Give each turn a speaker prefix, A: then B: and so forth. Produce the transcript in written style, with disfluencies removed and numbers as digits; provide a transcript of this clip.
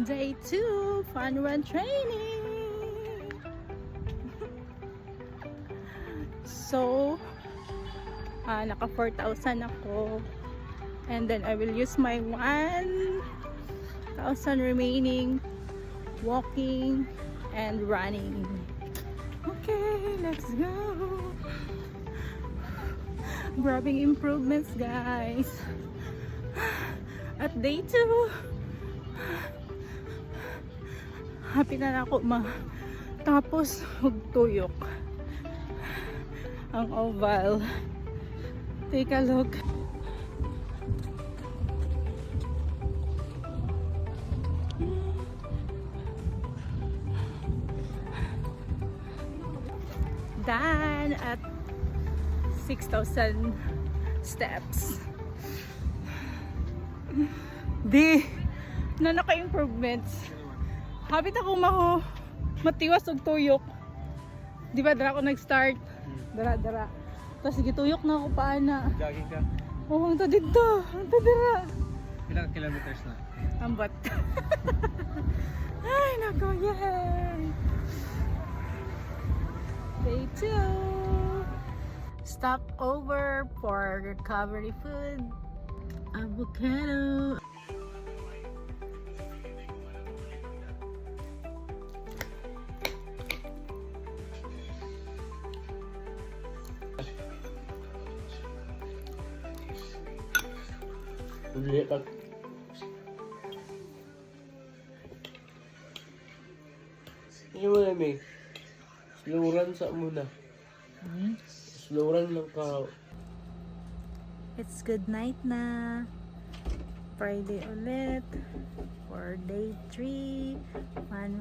A: Day 2, fun run training. So, naka 4,000 ako. And then I will use my 1,000 remaining walking and running. Okay, let's go. Grabbing improvements, guys. At day 2, happy na ako tapos magtuyok ang oval. Take a look. Done at 6,000 steps. Di na naka-improvements. Habit ako matiwas og tuyok. Di ba dara ako nag-start? Dara. Tapos sige tuyok na ako paana.
B: Jogging ka?
A: Oo, ang to dito. Ang to dira.
B: Ilang kilometers na?
A: Ambot. Ay, nako, yay! Day 2. Stop over for recovery food. Avocado.
B: Bili pag hindi mo na may slow run sa muna. Slow run lang ka.
A: It's good night na. Friday ulit for day 3. Fun